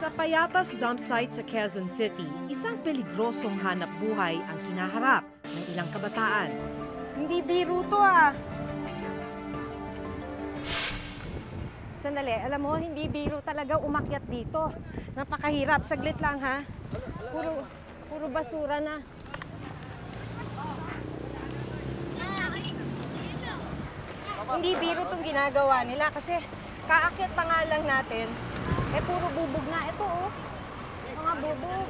Sa Payatas dump site sa Quezon City, isang peligrosong hanap buhay ang hinaharap ng ilang kabataan. Hindi biro to ah. Sandali, alam mo, hindi biro talaga umakyat dito. Napakahirap. Saglit lang ha. Puro basura na. Hindi biro tong ginagawa nila kasi kaakyat pa nga lang natin. Puro bubog na. Ito oh, mga bubog.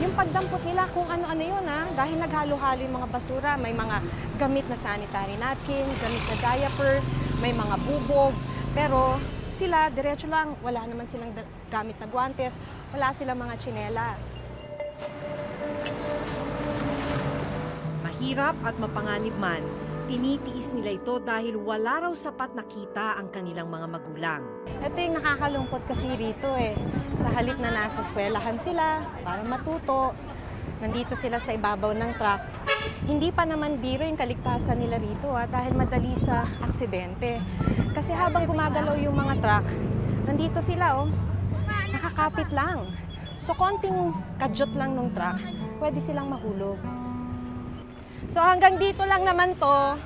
Yung pagdampot nila kung ano-ano yun ha, dahil naghalo-halo yung mga basura. May mga gamit na sanitary napkin, gamit na diapers, may mga bubog. Pero sila, diretso lang, wala naman silang gamit na guantes, wala silang mga tsinelas. Mahirap at mapanganib man, tinitiis nila ito dahil wala raw sapat na kita ang kanilang mga magulang. Ito yung nakakalungkot kasi rito eh. Sa halip na nasa eskwelahan sila para matuto, nandito sila sa ibabaw ng truck. Hindi pa naman biro yung kaligtasan nila rito dahil madali sa aksidente. Kasi habang gumagalaw yung mga truck, nandito sila nakakapit lang. So konting kadyot lang ng truck, pwede silang mahulog. So hanggang dito lang naman to.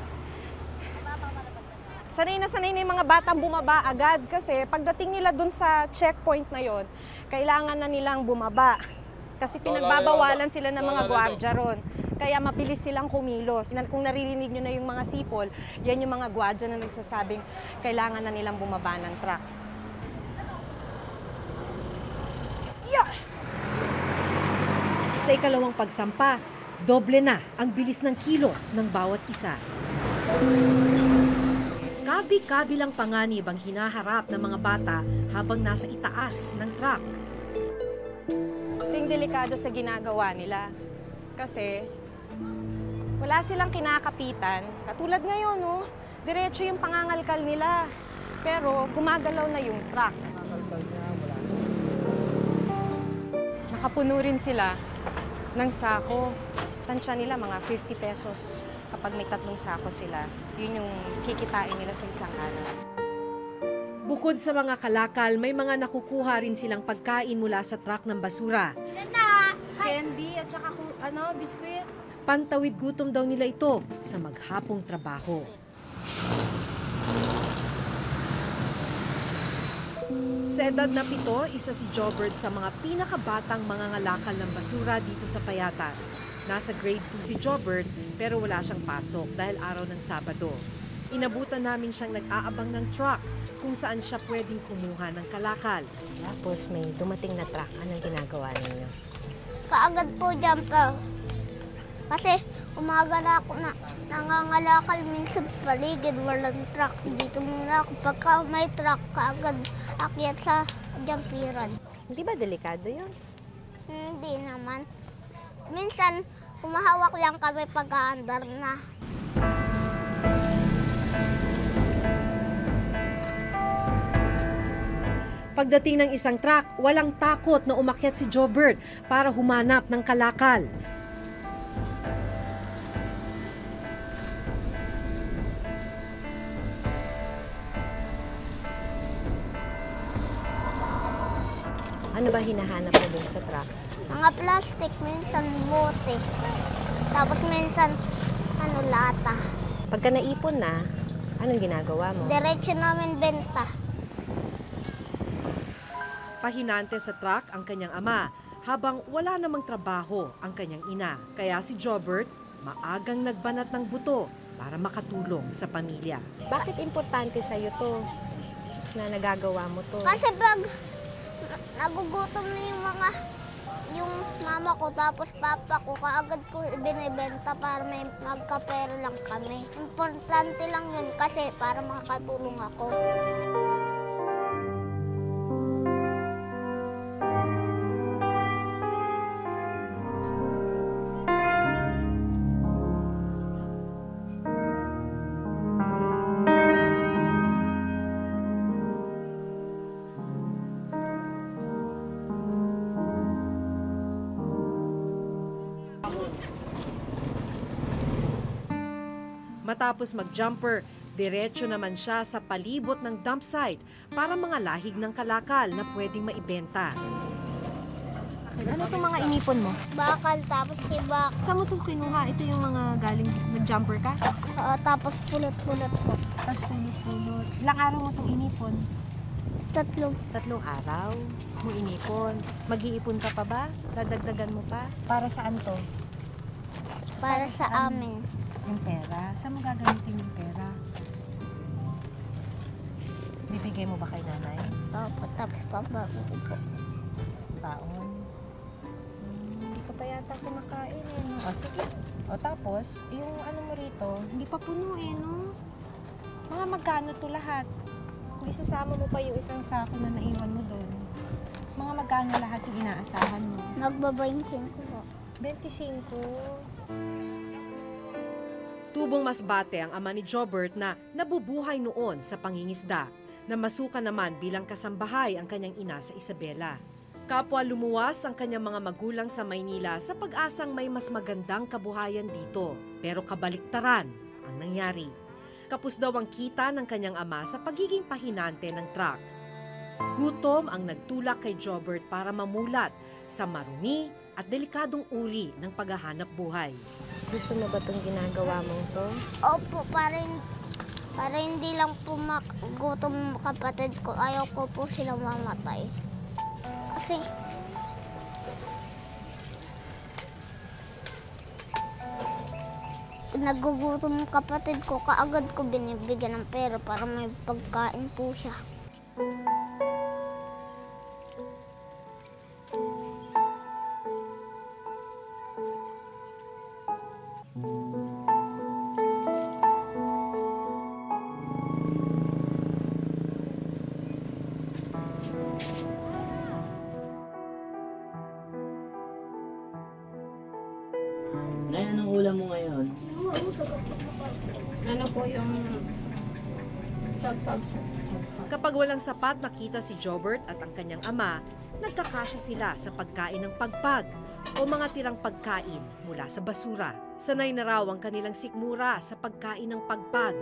Sanay na yung mga batang bumaba agad kasi pagdating nila dun sa checkpoint na yon, kailangan na nilang bumaba. Kasi pinagbabawalan sila ng mga gwardiya ron. Kaya mabilis silang kumilos. Kung naririnig nyo na yung mga sipol, yan yung mga gwardiya na nagsasabing kailangan na nilang bumaba ng truck. Yeah! Sa ikalawang pagsampa, doble na ang bilis ng kilos ng bawat isa. Kabi-kabilang panganib ang hinaharap ng mga bata habang nasa itaas ng truck. Ito yung delikado sa ginagawa nila. Kasi wala silang kinakapitan. Katulad ngayon, diretso yung pangangalkal nila. Pero gumagalaw na yung truck. Nakapuno rin sila ng sako. Tansya nila mga 50 pesos. Kapag may 3 sako sila, yun yung kikitain nila sa isang araw. Bukod sa mga kalakal, may mga nakukuha rin silang pagkain mula sa truck ng basura. Candy at saka biskuit. Pantawid gutom daw nila ito sa maghapong trabaho. Sa edad na 7, isa si Jobert sa mga pinakabatang mangangalakal ng basura dito sa Payatas. Nasa grade 2 si Jobert pero wala siyang pasok dahil araw ng Sabado. Inabutan namin siyang nag-aabang ng truck kung saan siya pwedeng kumuha ng kalakal. Tapos may dumating na truck. Anong ginagawa ninyo? Kaagad po jumper. Kasi umaga na ako nangangalakal minsan paligid, walang truck. Dito muna ako. Pagka may truck, kaagad akyat sa jumperan. Hindi ba delikado yun? Hindi naman. Minsan, humahawak lang kami pag-aandar na. Pagdating ng isang truck, walang takot na umakyat si Jobert para humanap ng kalakal. Ano ba hinahanap mo dun sa truck? Mga plastic, minsan bote. Tapos minsan, lata. Pagka naipon na, anong ginagawa mo? Diretso namin benta. Pahinante sa truck ang kanyang ama habang wala namang trabaho ang kanyang ina. Kaya si Jobert maagang nagbanat ng buto para makatulong sa pamilya. Bakit importante sa'yo to na nagagawa mo to? Kasi pag nagugutom na yung mama ko tapos papa ko, kaagad ko binibenta para may magkapera lang kami. Importante lang yun kasi para makakatulong ako. Matapos mag-jumper, Diretso naman siya sa palibot ng dump site para mga lahig ng kalakal na pwedeng maibenta. Ano itong mga inipon mo? Bakal, tapos si bak. Saan mo itong kinuha? Ito yung mga galing, nag-jumper ka? Tapos pulot-pulot ko. Tapos pulot-pulot. Ilang araw mo itong inipon? 3. 3 araw mo inipon. Mag-iipon ka pa ba? Dadagdagan mo pa? Para saan to? Para sa amin. Yung pera? Saan mo gagamitin yung pera? Bibigay mo ba kay nanay? Opo, tapos pabago ko po. Baon? Hindi ka pa yata kumakain eh. No? O sige. O tapos, yung ano mo rito, hindi pa puno eh, no? Mga magkano to lahat? Kung isasama mo pa yung isang sako na naiwan mo doon, mga magkano lahat yung inaasahan mo? Magbabainsin ko po. 25. Tubong Masbate ang ama ni Jobert na nabubuhay noon sa pangingisda, na masuka naman bilang kasambahay ang kanyang ina sa Isabela. Kapwa lumuwas ang kanyang mga magulang sa Maynila sa pag-asang may mas magandang kabuhayan dito. Pero kabaliktaran ang nangyari. Kapos daw ang kita ng kanyang ama sa pagiging pahinante ng truck. Gutom ang nagtulak kay Jobert para mamulat sa marumi at delikadong uri ng paghahanap buhay. Gusto mo ba itong ginagawa mong to? Opo, para hindi lang po gutom kapatid ko. Ayaw ko po silang mamatay. Kasi nagugutom yung kapatid ko, kaagad ko binibigyan ng pera para may pagkain po siya. Nay, anong ulam mo ngayon? Ano po yung pagpag... Kapag walang sapat nakita si Jobert at ang kanyang ama, nagkakasya sila sa pagkain ng pagpag o mga tirang pagkain mula sa basura. Sanay na raw ang kanilang sikmura sa pagkain ng pagpag.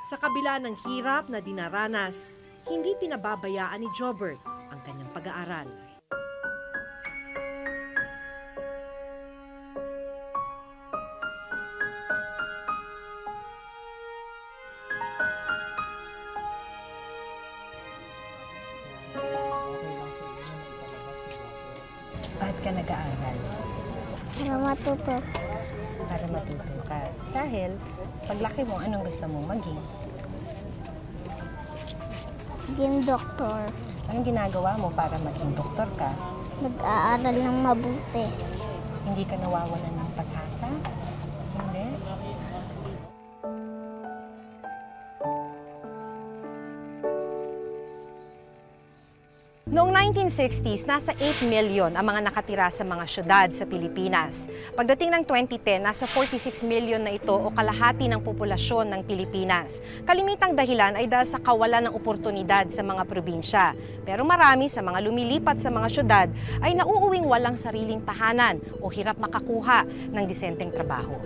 Sa kabila ng hirap na dinaranas, hindi pinababayaan ni Jobert ang kanyang pag-aaral. Bakit ka nag-aaral? Para matuto. Para matuto ka. Dahil, paglaki mo, anong gusto mong maging? Game doktor. Anong ginagawa mo para maging doktor ka? Nag-aaral ng mabuti. Hindi ka nawawalan ng pag-asa? Hindi? Noong 1960s, nasa 8 million ang mga nakatira sa mga syudad sa Pilipinas. Pagdating ng 2010, nasa 46 million na ito o kalahati ng populasyon ng Pilipinas. Kalimitang dahilan ay dahil sa kawalan ng oportunidad sa mga probinsya. Pero marami sa mga lumilipat sa mga syudad ay nauuwing walang sariling tahanan o hirap makakuha ng disenteng trabaho.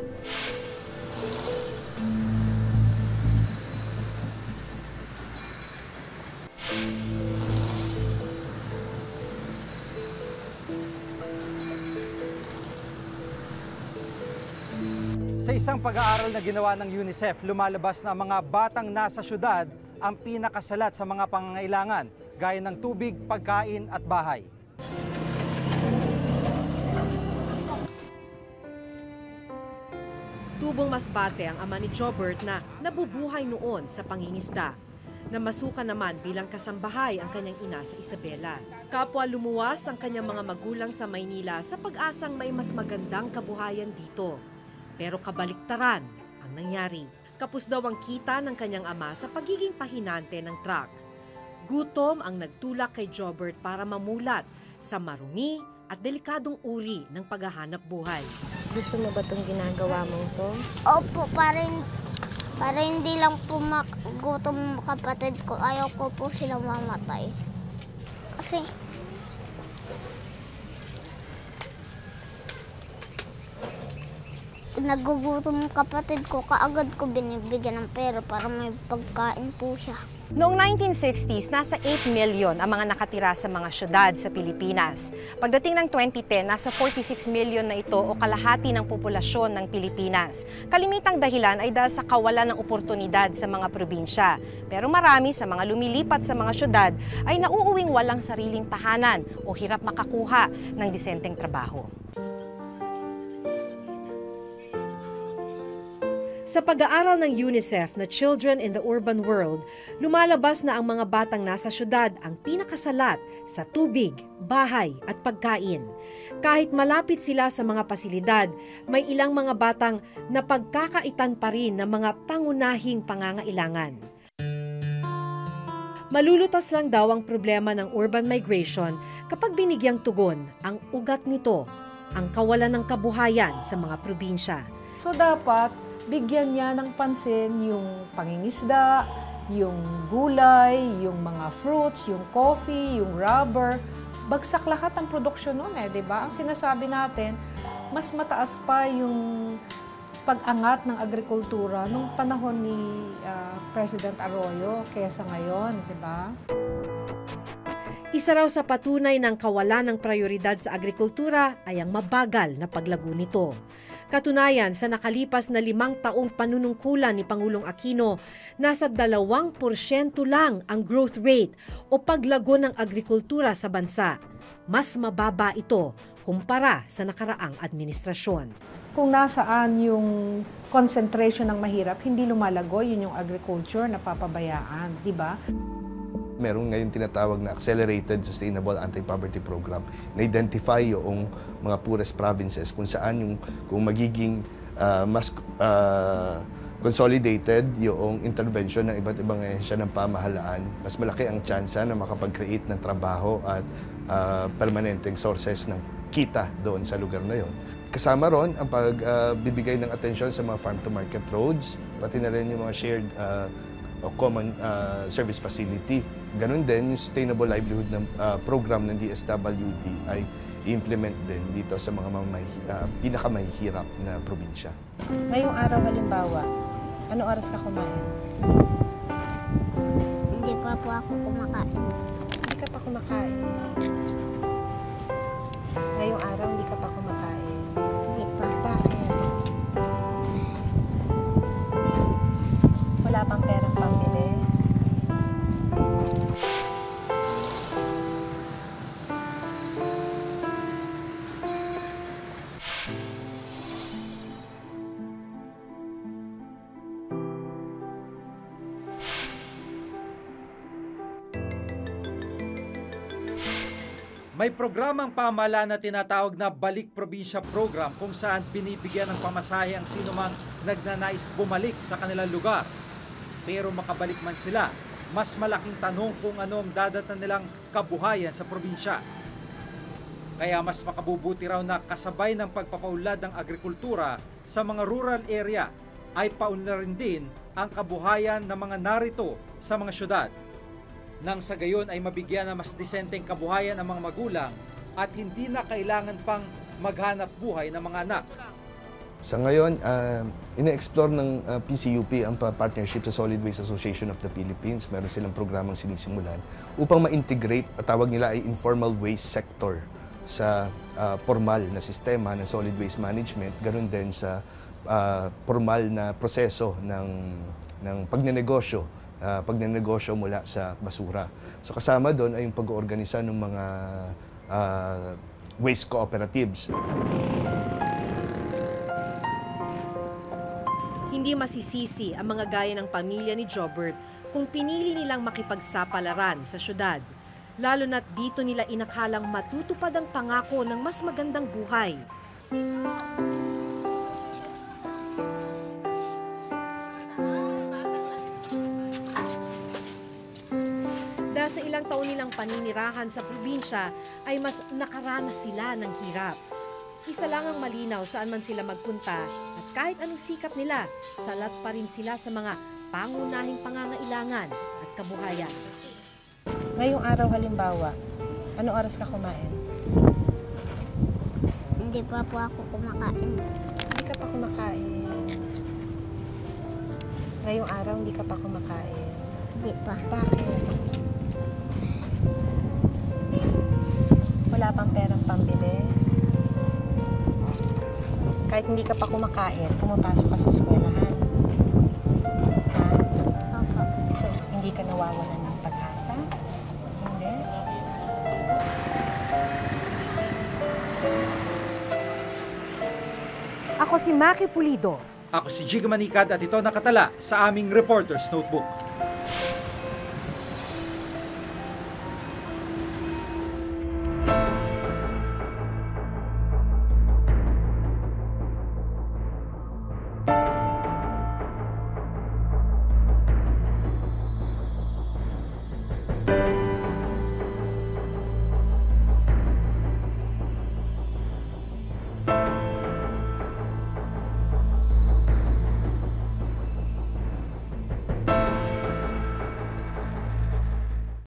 Sa isang pag-aaral na ginawa ng UNICEF, lumalabas na mga batang nasa syudad ang pinakasalat sa mga pangangailangan, gaya ng tubig, pagkain at bahay. Tubong Masbate ang ama ni Jobert na nabubuhay noon sa pangingisda, na masuka naman bilang kasambahay ang kanyang ina sa Isabela. Kapwa lumuwas ang kanyang mga magulang sa Maynila sa pag-asang may mas magandang kabuhayan dito. Pero kabaliktaran ang nangyari. Kapos daw ang kita ng kanyang ama sa pagiging pahinante ng truck. Gutom ang nagtulak kay Jobert para mamulat sa marumi at delikadong uri ng paghahanap buhay. Gusto mo ba itong ginagawa mong to? Opo, para hindi lang po gutom kapatid ko. Ayaw ko po silang mamatay. Kasi nagugutom yung kapatid ko, kaagad ko binibigyan ng pera para may pagkain po siya. Noong 1960s, nasa 8 million ang mga nakatira sa mga syudad sa Pilipinas. Pagdating ng 2010, nasa 46 million na ito o kalahati ng populasyon ng Pilipinas. Kalimitang dahilan ay dahil sa kawalan ng oportunidad sa mga probinsya. Pero marami sa mga lumilipat sa mga syudad ay nauuwing walang sariling tahanan o hirap makakuha ng disenteng trabaho. Sa pag-aaral ng UNICEF na Children in the Urban World, lumalabas na ang mga batang nasa syudad ang pinakasalat sa tubig, bahay at pagkain. Kahit malapit sila sa mga pasilidad, may ilang mga batang napagkakaitan pa rin ng mga pangunahing pangangailangan. Malulutas lang daw ang problema ng urban migration kapag binigyang tugon ang ugat nito, ang kawalan ng kabuhayan sa mga probinsya. So dapat bigyan niya ng pansin yung pangingisda, yung gulay, yung mga fruits, yung coffee, yung rubber. Bagsak lahat ang produksyon nun di ba? Ang sinasabi natin, mas mataas pa yung pag-angat ng agrikultura nung panahon ni President Arroyo kaysa ngayon, di ba? Isa raw sa patunay ng kawalan ng prioridad sa agrikultura ay ang mabagal na paglago nito. Katunayan, sa nakalipas na 5 taong panunungkulan ni Pangulong Aquino, nasa 2% lang ang growth rate o paglago ng agrikultura sa bansa. Mas mababa ito kumpara sa nakaraang administrasyon. Kung nasaan yung concentration ng mahirap, hindi lumalago, yun yung agriculture na papabayaan, di ba? Meron ngayon tinatawag na Accelerated Sustainable Anti-Poverty Program. Na-identify yung mga poorest provinces kung saan kung magiging mas consolidated yung intervention ng iba't ibang ahensya ng pamahalaan, mas malaki ang tsansa na makapag-create ng trabaho at permanenteng sources ng kita doon sa lugar na yon. Kasama ron ang pagbibigay ng atensyon sa mga farm-to-market roads, pati na rin yung mga shared o common service facility. Ganun din, yung Sustainable Livelihood program ng DSWD ay i-implement din dito sa mga pinakamahihirap na probinsya. Ngayong araw halimbawa, ano oras ka kumain? Hindi pa po ako kumakain. Hindi ka pa kumakain. Ngayong araw, hindi ka pa kumakain. Hindi pa. Bakit? Wala pang perang pambili. May programang pamahalaan na tinatawag na Balik Probinsya Program kung saan binibigyan ng pamasahe ang sinumang nagnanais bumalik sa kanilang lugar. Pero makabalik man sila, mas malaking tanong kung ano ang dadatnan nilang kabuhayan sa probinsya. Kaya mas makabubuti raw na kasabay ng pagpapaunlad ng agrikultura sa mga rural area ay paunlarin din ang kabuhayan ng mga narito sa mga syudad. Nang sa gayon ay mabigyan ng mas disenteng kabuhayan ang mga magulang at hindi na kailangan pang maghanap buhay ng mga anak. Sa ngayon, ina-explore ng PCUP ang partnership sa Solid Waste Association of the Philippines. Meron silang programang sinisimulan upang ma-integrate, tawag nila ay informal waste sector sa formal na sistema ng solid waste management, ganun din sa formal na proseso ng pagnenegosyo mula sa basura. So kasama doon ay yung pag-oorganisa ng mga waste cooperatives. Hindi masisisi ang mga gaya ng pamilya ni Jobert kung pinili nilang makipagsapalaran sa syudad. Lalo na't dito nila inakalang matutupad ang pangako ng mas magandang buhay. Dahil sa ilang taon nilang paninirahan sa probinsya ay mas nakaranas sila ng hirap. Isa lang ang malinaw saan man sila magpunta at kahit anong sikap nila, salat pa rin sila sa mga pangunahing pangangailangan at kabuhayan. Ngayong araw halimbawa, ano oras ka kumain? Hindi pa po ako kumakain. Hindi ka pa kumakain. Ngayong araw, hindi ka pa kumakain. Hindi pa. Bakit? Wala pang perang pambili? Kahit hindi ka pa kumakain, pumapasok ka sa eskwelahan. Ha? Opo. So, hindi ka nawawalan ng pag-asa? Hindi? Ako si Maki Pulido. Ako si Jiga Manikad at ito nakatala sa aming Reporter's Notebook.